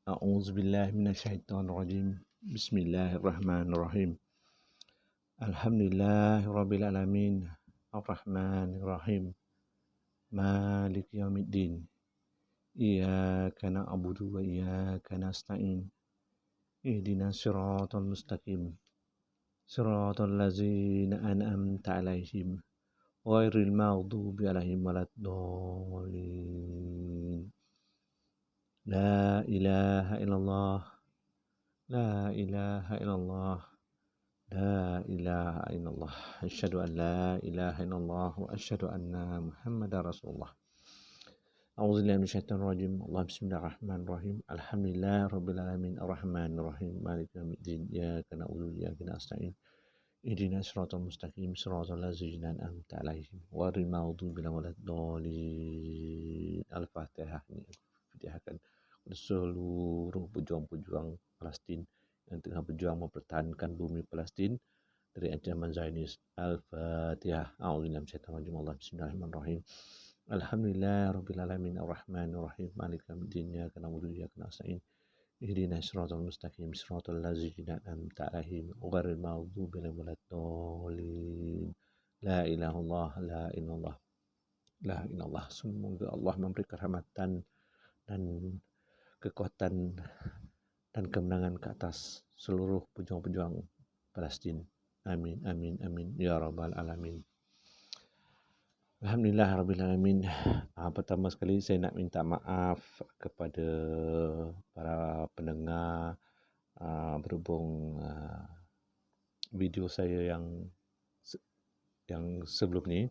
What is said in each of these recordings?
أعوذ بالله من الشيطان الرجيم بسم الله الرحمن الرحيم الحمد لله رب العالمين الرحمن الرحيم مالك يوم الدين إياك نعبد وإياك نستعين اهدنا الصراط المستقيم صراط الذين أنعمت عليهم غير المغضوب عليهم ولا الضالين لا إله إلا الله لا إله إلا الله لا إله إلا الله أشهد أن لا إله إلا الله وأشهد أن محمدا رسول الله أعوذ بالله من الشيطان الرجيم اللهم بسم الله الرحمن الرحيم الحمد لله رب العالمين الرحمن الرحيم مالك يوم الدين إياك نعبد وإياك نستعين اهدنا الصراط المستقيم صراط الذين أنعمت عليهم غير المغضوب عليهم ولا الضالين Al-Fatihah. Ini Fatihahkan kepada seluruh pejuang-pejuang Palestin yang tengah berjuang mempertahankan bumi Palestin dari ancaman Zionis. Al-Fatihah. A'udzubillahi minasyaitonir rajim. Bismillahirrahmanirrahim. Alhamdulillahirabbil alamin arrahmanir rahim maliki yaumiddin iyyaka na'budu wa iyyaka nasta'in ihdinas siratal mustaqim siratal ladzina an'amta 'alaihim ghairil maghdubi 'alaihim waladdallin. La ilaha illallah, la ilallah, la ilallah. Semoga Allah memberi kerahmatan dan kekuatan dan kemenangan ke atas seluruh pejuang-pejuang Palestin. Amin, amin, amin. Ya Rabbal Alamin. Alhamdulillah Rabbil Alamin. Pertama sekali saya nak minta maaf kepada para pendengar berhubung video saya yang sebelum ni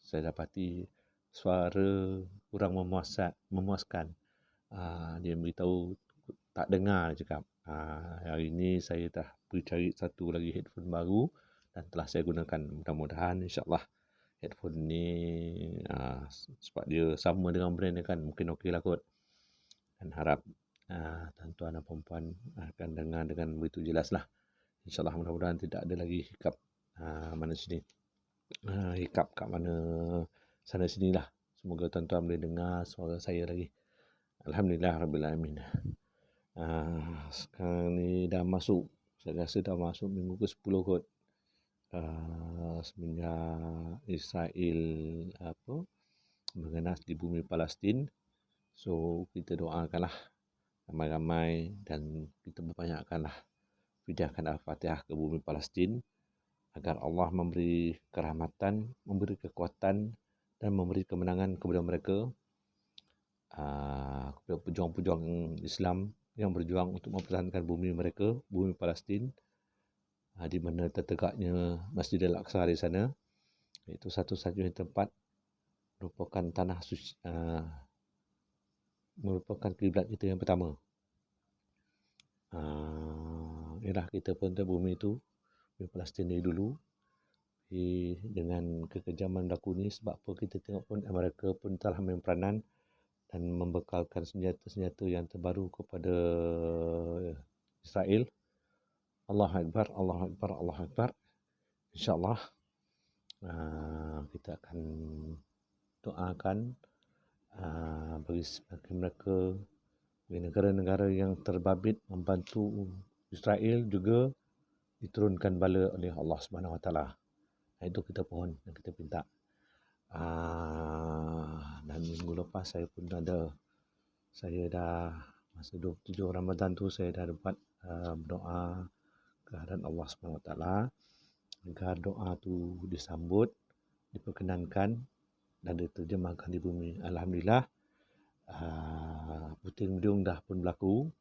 saya dapati suara kurang memuaskan. Dia beritahu tak dengar cakap. Hari ini saya dah pergi cari satu lagi headphone baru dan telah saya gunakan. Mudah-mudahan insyaAllah headphone ni sebab dia sama dengan brand dia kan, mungkin okey lah kot. Dan harap tuan-tuan dan perempuan akan dengar dengan begitu jelas lah. InsyaAllah mudah-mudahan tidak ada lagi hiccup mana sini. Hiccup kat mana sana sini lah. Semoga tuan-tuan boleh dengar suara saya lagi. Alhamdulillah Rabbil Alamin. Sekarang ni dah masuk, saya rasa dah masuk minggu ke-10 kot. Semenjak Israel mengganas di bumi Palestin. So kita doakanlah ramai-ramai dan kita berbanyakkanlah pindahkan Al-Fatihah ke bumi Palestin agar Allah memberi kerahmatan, memberi kekuatan dan memberi kemenangan kepada mereka, kepada pejuang-pejuang Islam yang berjuang untuk mempertahankan bumi mereka, bumi Palestin, di mana tertegaknya Masjidil Aqsa di sana. Itu satu-satunya tempat merupakan tanah suci, merupakan kiblat kita yang pertama. Ialah kita pun bumi itu, bumi Palestin dari dulu. Dengan kekejaman berlaku ni, sebab apa kita tengok pun Amerika pun telah ambil peranan dan membekalkan senjata-senjata yang terbaru kepada Israel. Allahu Akbar, Allahu Akbar, Allahu Akbar. InsyaAllah kita akan doakan bagi mereka, bagi negara-negara yang terbabit membantu Israel juga diturunkan bala oleh Allah Subhanahu Wa Taala. Itu kita pohon dan kita minta. Dan minggu lepas saya dah masa 27 Ramadan tu saya dah dapat berdoa kehadirat Allah Subhanahu Wa Taala agar doa tu disambut, diperkenankan dan diterjemahkan di bumi. Alhamdulillah, puting beliung dah pun berlaku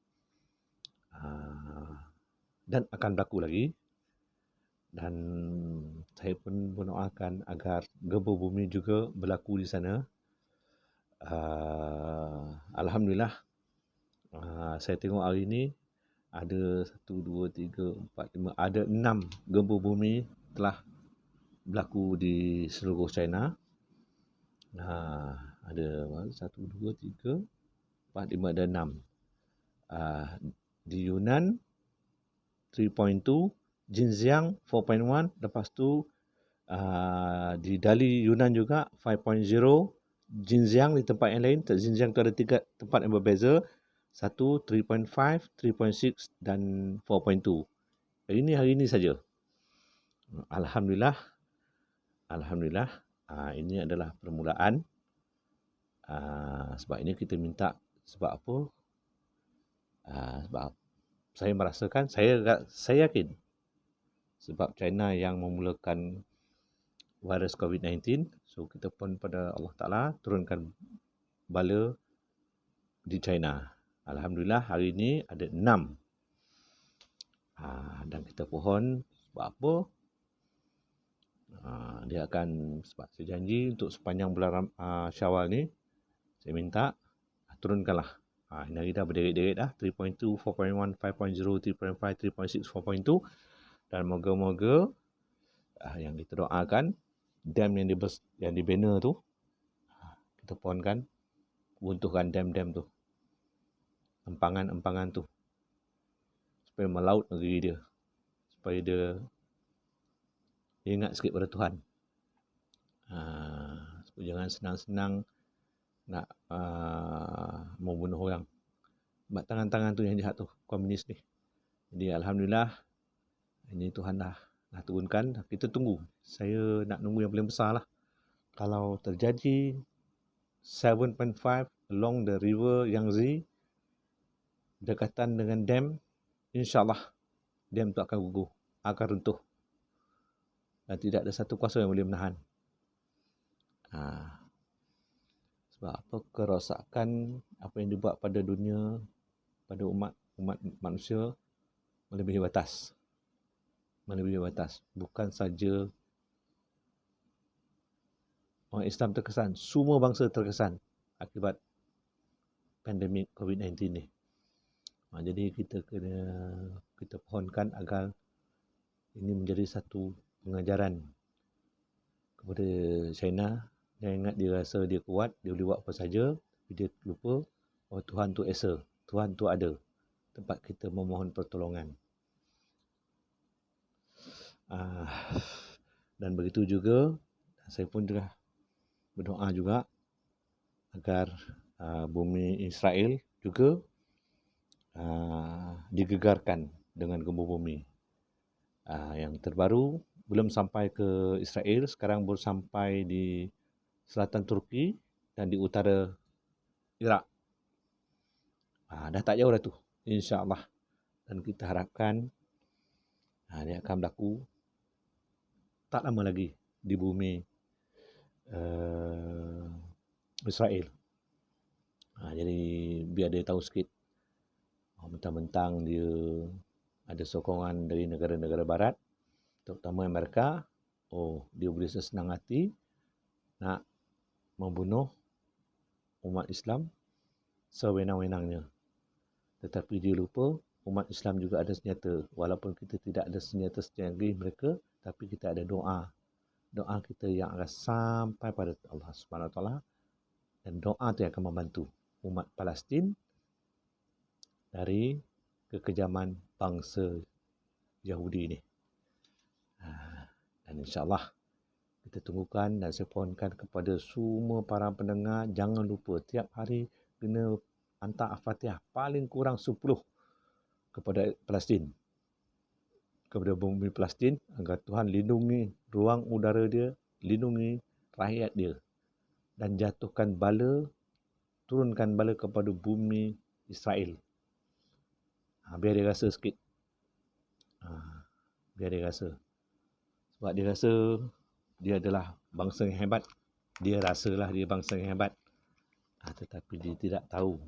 dan akan berlaku lagi. Dan saya pun mendoakan agar gempa bumi juga berlaku di sana. Alhamdulillah, saya tengok hari ini ada 1, 2, 3, 4, 5, ada 6 gempa bumi telah berlaku di seluruh China. Ada 1, 2, 3, 4, 5, ada 6. Di Yunnan 3.2, Xinjiang 4.1, lepas tu di Dali Yunnan juga 5.0, Xinjiang di tempat yang lain. Xinjiang tu ada 3 tempat yang berbeza. Satu 3.5, 3.6 dan 4.2. Hari ini saja. Alhamdulillah. Alhamdulillah. Ini adalah permulaan. Sebab ini kita minta, sebab apa? Sebab saya merasakan, saya yakin sebab China yang memulakan virus COVID-19. So kita pun pada Allah Ta'ala turunkan bala di China. Alhamdulillah hari ini ada 6. Dan kita pohon sebab apa? Dia akan, sebab saya janji untuk sepanjang bulan Syawal ni, saya minta turunkanlah. Ini hari dah berderet-deret dah. 3.2, 4.1, 5.0, 3.5, 3.6, 4.2. Dan moga-moga yang kita doakan, dam yang dibina tu, kita pohonkan, runtuhkan dam-dam tu. Empangan-empangan tu. Supaya melaut negeri dia. Supaya dia ingat sikit pada Tuhan. Jangan senang-senang nak membunuh orang. Sebab tangan-tangan tu yang jahat tu, komunis ni. Jadi Alhamdulillah, ini Tuhan dah turunkan. Kita tunggu. Saya nak nunggu yang paling besar lah. Kalau terjadi 7.5 along the river Yangtze, berdekatan dengan dam, insyaAllah dam tu akan gugur, akan runtuh. Dan tidak ada satu kuasa yang boleh menahan. Sebab apa? Kerosakan apa yang dibuat pada dunia, pada umat manusia melebihi batas. Melebihi batas. Bukan saja orang Islam terkesan, semua bangsa terkesan akibat pandemik COVID-19 ni. Jadi kita pohonkan agar ini menjadi satu pengajaran kepada China. Dia ingat dia rasa dia kuat, dia boleh buat apa saja, tapi dia lupa bahawa Tuhan tu esa, Tuhan tu ada tempat kita memohon pertolongan. Dan begitu juga, saya pun juga berdoa juga agar bumi Israel juga digegarkan dengan gempa bumi. Yang terbaru belum sampai ke Israel, sekarang baru sampai di selatan Turki dan di utara Iraq. Dah tak jauh dah tu, insya-Allah. Dan kita harapkan dia akan berlaku tak lama lagi di bumi Israel. Jadi biar dia tahu sikit, mentang-mentang dia ada sokongan dari negara-negara barat, terutama Amerika, dia boleh sesenang hati nak membunuh umat Islam sewenang-wenangnya. Tetapi dia lupa umat Islam juga ada senjata. Walaupun kita tidak ada senjata secanggih mereka, tapi kita ada doa. Doa kita yang akan sampai pada Allah Subhanahu Wa Taala, dan doa itu yang akan membantu umat Palestin dari kekejaman bangsa Yahudi ini. Dan insya-Allah kita tunggukan, dan saya pohonkan kepada semua para pendengar, jangan lupa tiap hari kena hantar Al-Fatihah paling kurang 10 kepada Palestin, kepada bumi Palestin, agar Tuhan lindungi ruang udara dia, lindungi rakyat dia, dan jatuhkan bala, turunkan bala kepada bumi Israel. Biar dia rasa sikit. Biar dia rasa. Sebab dia rasa dia adalah bangsa yang hebat. Dia rasalah dia bangsa yang hebat. Tetapi dia tidak tahu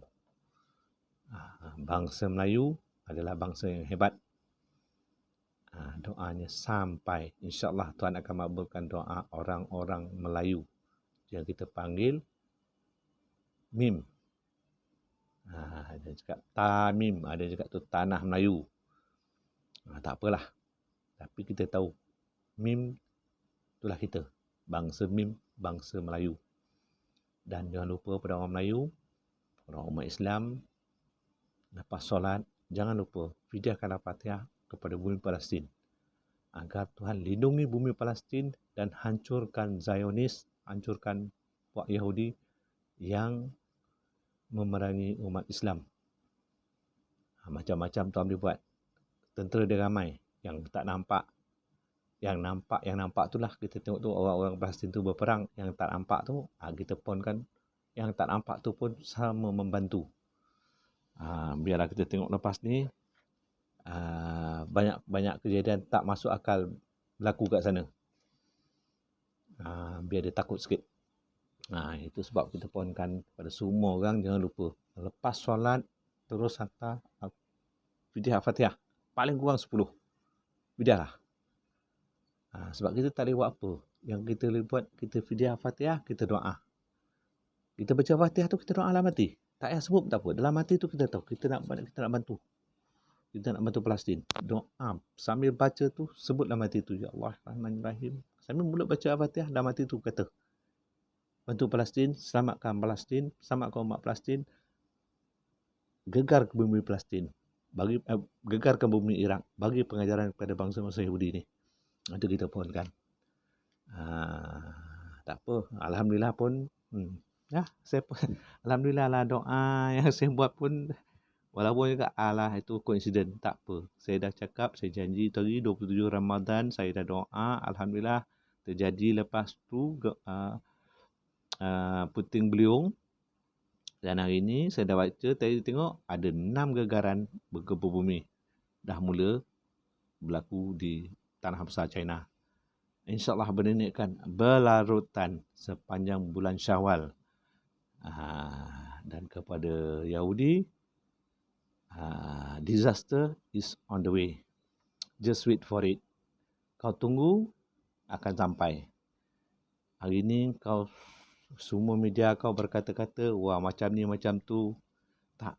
bangsa Melayu adalah bangsa yang hebat. Doanya sampai, insya-Allah Tuhan akan makbulkan doa orang-orang Melayu yang kita panggil Mim. Ada cakap Tamim, ada cakap tu Tanah Melayu. Tak apalah. Tapi kita tahu Mim itulah kita. Bangsa Mim, bangsa Melayu. Dan jangan lupa pada orang Melayu, orang umat Islam, lepas solat, jangan lupa fidyahkan Al-Fatihah kepada bumi Palestin, agar Tuhan lindungi bumi Palestin dan hancurkan Zionis, hancurkan puak Yahudi yang memerangi umat Islam. Macam-macam tuan dia buat. Tentera dia ramai, yang tak nampak. Yang nampak itulah kita tengok tu orang-orang Palestin tu berperang. Yang tak nampak tu kita pun kan, yang tak nampak tu pun sama membantu. Biarlah kita tengok lepas ni banyak kejadian tak masuk akal berlaku kat sana. Biar dia takut sikit. Itu sebab kita poinkan pada semua orang jangan lupa lepas solat terus hantar Fidyah Fatihah. Paling kurang 10 Fidyah lah. Sebab kita tak boleh buat apa. Yang kita boleh buat, kita Fidyah Fatihah, kita doa. Kita baca Fatihah tu, kita doa dalam hati. Tak payah sebut tak apa. Dalam hati tu kita tahu, kita nak bantu. Kita nak bantu Palestin. Doa. Sambil baca tu, sebut dalam hati tu. Ya Allah, Rahmanirrahim. Sambil mulut baca Fatihah, dalam hati tu kata, bantu Palestin, selamatkan Palestin, selamatkan umat Palestin, gegar ke bumi Palestin, gegar ke bumi Iraq, bagi pengajaran kepada bangsa-bangsa Yahudi ni. Itu kita pohonkan. Tak apa. Alhamdulillah pun. Saya pun, Alhamdulillah lah doa yang saya buat pun. Walaupun juga itu koinsiden. Tak apa. Saya dah cakap, saya janji tadi 27 Ramadan saya dah doa. Alhamdulillah terjadi. Lepas tu puting beliung. Dan hari ini saya dah baca, tadi tengok ada 6 gegaran bergempa bumi. Dah mula berlaku di tanah besar China. InsyaAllah berniatkan berlarutan sepanjang bulan Syawal. Dan kepada Yahudi, disaster is on the way. Just wait for it. Kau tunggu, akan sampai. Hari ini kau, semua media kau berkata-kata, wah macam ni macam tu. Tak.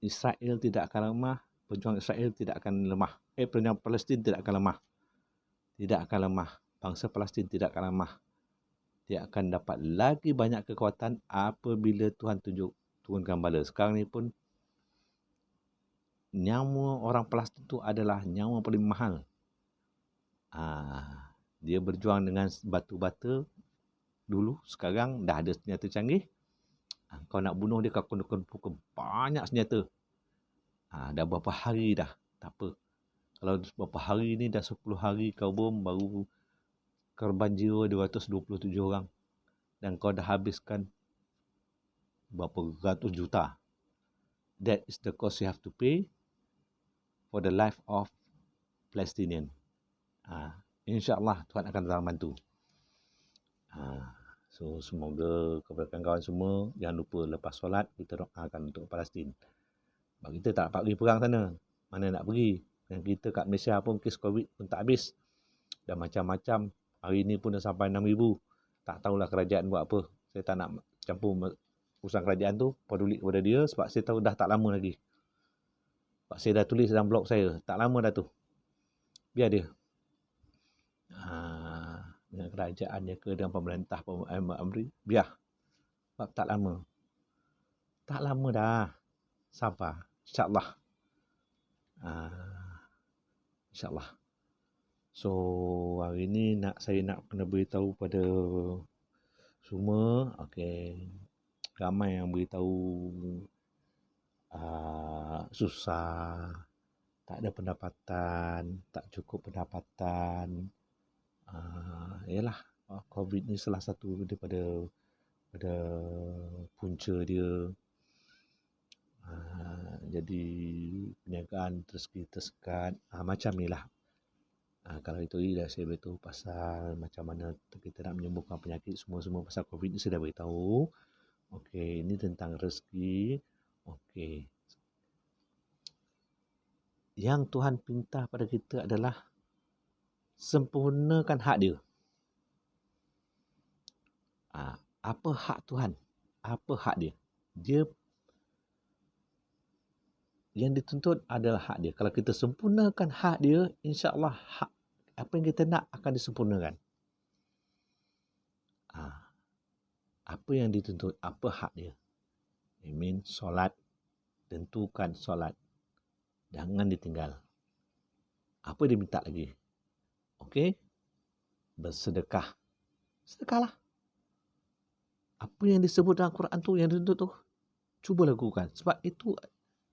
Israel tidak akan lemah. Pejuang Israel tidak akan lemah. Pejuang Palestin tidak akan lemah. Tidak akan lemah. Bangsa Palestin tidak akan lemah. Dia akan dapat lagi banyak kekuatan apabila Tuhan turunkan bala. Sekarang ni pun nyawa orang Palestin tu adalah nyawa paling mahal. Dia berjuang dengan batu bata dulu. Sekarang dah ada senjata canggih. Kau nak bunuh dia, kau kena pukul banyak senjata. Dah berapa hari dah. Tak apa. Kalau berapa hari ni dah 10 hari kau bom, baru korban jiwa 227 orang. Dan kau dah habiskan berapa ratus juta. That is the cost you have to pay for the life of Palestinian. InsyaAllah Tuhan akan datang bantu. So semoga kepada kawan-kawan semua, jangan lupa lepas solat kita doakan untuk Palestin. Sebab kita tak dapat pergi perang sana. Mana nak pergi? Dan kita kat Malaysia pun kes COVID pun tak habis. Dan macam-macam. Hari ni pun dah sampai 6,000. Tak tahulah kerajaan buat apa. Saya tak nak campur urusan kerajaan tu. Peduli kepada dia sebab saya tahu dah tak lama lagi. Sebab saya dah tulis dalam blog saya. Tak lama dah tu. Biar dia. Dengan kerajaan dia ke, dengan pemerintah Amri. Biar. Sebab tak lama. Tak lama dah. Sabar. InsyaAllah. InsyaAllah. So, hari ni saya nak kena beritahu pada semua. Ramai yang beritahu susah, tak ada pendapatan, tak cukup pendapatan. Yalah, COVID ni salah satu daripada punca dia. Jadi perniagaan tersekat, macam ni lah. Kalau itu dah saya beritahu pasal macam mana kita nak menyembuhkan penyakit, semua pasal COVID ni saya dah beritahu. Ini tentang rezeki. Yang Tuhan pinta pada kita adalah sempurnakan hak dia. Apa hak Tuhan? Apa hak dia? Dia yang dituntut adalah hak dia. Kalau kita sempurnakan hak dia, insya-Allah hak apa yang kita nak akan disempurnakan. Apa yang dituntut, apa hak dia? Solat, tentukan solat. Jangan ditinggal. Apa dia minta lagi? Bersedekah. Sedekahlah. Apa yang disebut dalam Quran tu, yang dituntut tu, cuba lakukan. Sebab itu,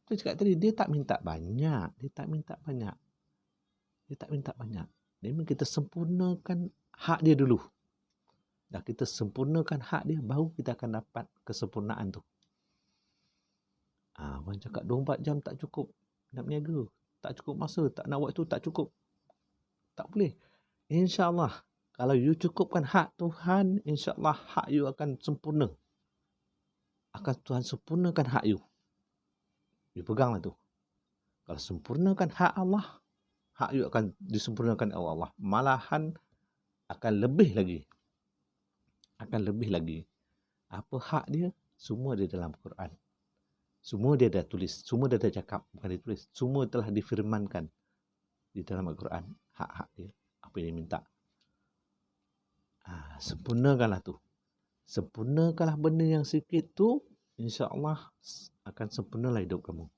saya cakap tadi, dia tak minta banyak. Dia tak minta banyak. Dia minta kita sempurnakan hak dia dulu. Dah kita sempurnakan hak dia, baru kita akan dapat kesempurnaan tu. Orang cakap 24 jam tak cukup nak berniaga. Tak cukup masa, tak nak waktu, tak cukup. Tak boleh. InsyaAllah, kalau you cukupkan hak Tuhan, insyaAllah hak you akan sempurna. Akan Tuhan sempurnakan hak you. You peganglah tu. Kalau sempurnakan hak Allah, hak you akan disempurnakan oleh Allah. Malahan akan lebih lagi. Apa hak dia? Semua dia dalam Quran. Semua dia dah tulis. Semua dia dah cakap. Bukan dia tulis. Semua telah difirmankan di dalam Al-Quran. Hak-hak dia. Apa yang dia minta. Sempurnakanlah tu. Sempurnakanlah benda yang sikit tu. InsyaAllah akan sempurnalah hidup kamu.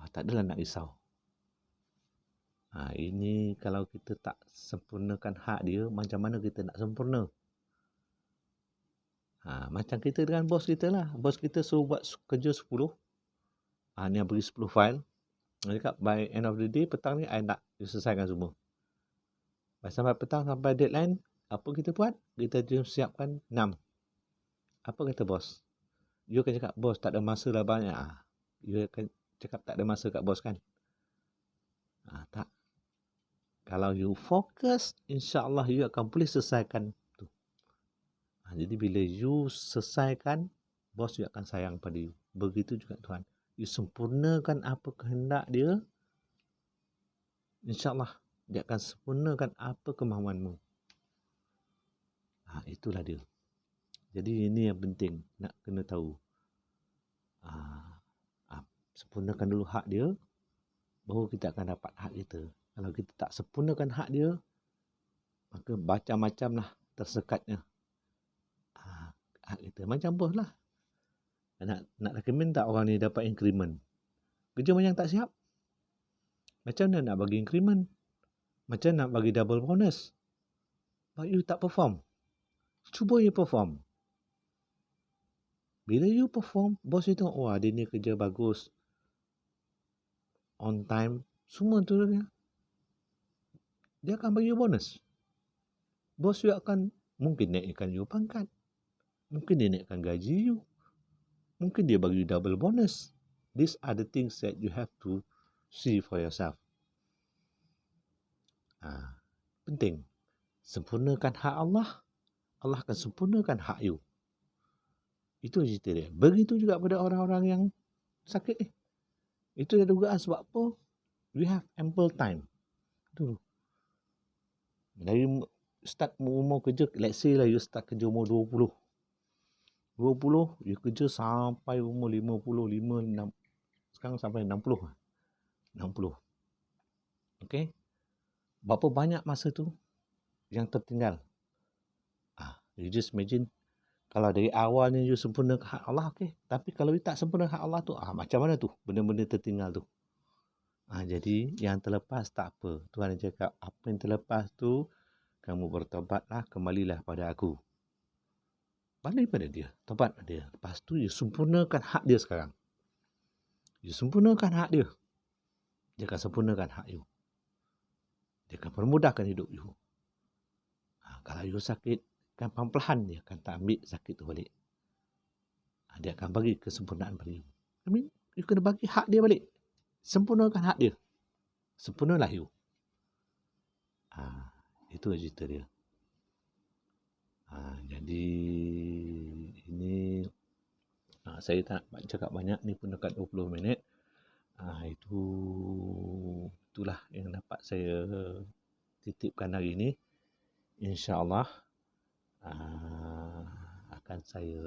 Tak adalah nak risau. Ini kalau kita tak sempurnakan hak dia, macam mana kita nak sempurna? Macam kita dengan bos kita lah. Bos kita suruh buat kerja 10. Ni beri 10 file. Dia cakap, by end of the day, petang ni, I nak selesaikan semua. Sampai petang, sampai deadline, apa kita buat? Kita siapkan 6. Apa kata bos? You akan cakap, bos tak ada masa lah banyak. You akan cakap tak ada masa kat bos kan? Tak. Kalau you fokus, insyaAllah you akan boleh selesaikan tu. Jadi bila you selesaikan, bos you akan sayang pada you. Begitu juga Tuhan. You sempurnakan apa kehendak dia, InsyaAllah dia akan sempurnakan apa kemahuanmu. Itulah dia. Jadi ini yang penting nak kena tahu. Sempurnakan dulu hak dia, baru kita akan dapat hak kita. Kalau kita tak sempurnakan hak dia, maka macam-macam lah tersekatnya hak kita. Macam bos lah. Nak recommend tak orang ni dapat increment? Kerja macam tak siap. Macam mana nak bagi increment? Macam nak bagi double bonus? But you tak perform. Cuba you perform. Bila you perform, bos you tengok, wah dia ni kerja bagus. On time. Semua tu dia akan bagi you bonus. Bos you akan mungkin naikkan you pangkat. Mungkin dia naikkan gaji you. Mungkin dia bagi you double bonus. These are the things that you have to see for yourself. Penting. Sempurnakan hak Allah, Allah akan sempurnakan hak you. Itu cerita dia. Begitu juga pada orang-orang yang sakit ni. Itu dah dugaan sebab apa? We have ample time. Itu. Dari start umur kerja, let's say lah you start kerja umur 20. 20, you kerja sampai umur 55, 6. Sekarang sampai 60. 60. Okay? Berapa banyak masa tu yang tertinggal? You just imagine, kalau dari awalnya you sempurna hak Allah, okay. Tapi kalau you tak sempurna hak Allah tu, macam mana tu benda-benda tertinggal tu? Jadi yang terlepas tak apa. Tuhan cakap, apa yang terlepas tu, kamu bertobatlah, kembalilah pada aku. Balik pada dia, tobat pada dia. Lepas tu, you sempurnakan hak dia sekarang. You sempurnakan hak dia. Dia akan sempurnakan hak you. Dia akan permudahkan hidup you. Kalau you sakit, kan perlahan dia akan tak ambil sakit tu balik. Dia akan bagi kesempurnaan pada you. I mean, you kena bagi hak dia balik. Sempurnakan hak dia. Sempurnalah you. Itu cerita dia. Jadi ini saya tak nak cakap banyak, ni pun dekat 20 minit. Itulah yang dapat saya titipkan hari ini. InsyaAllah akan saya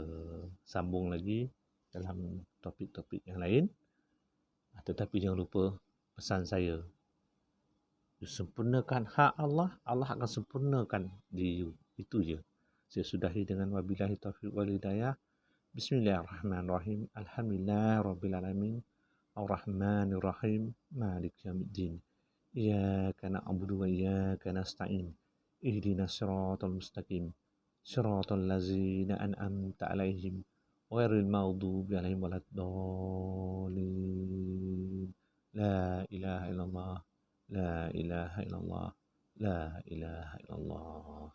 sambung lagi dalam topik-topik yang lain. Tetapi jangan lupa pesan saya. Sempurnakan hak Allah, Allah akan sempurnakan diri you. Itu je. Saya sudahi dengan wabillahi taufiq wal hidayah. Bismillahirrahmanirrahim. Alhamdulillahirrabbilalamin. Ar-Rahmanir-Rahim. Malik yaumiddin. Iyyaka na'budu wa iyyaka nasta'in. Ihdinas siratal mustaqim. صراط الذين أنعمت عليهم غير المغضوب عليهم ولا الضالين. لا إله إلا الله، لا إله إلا الله، لا إله إلا الله.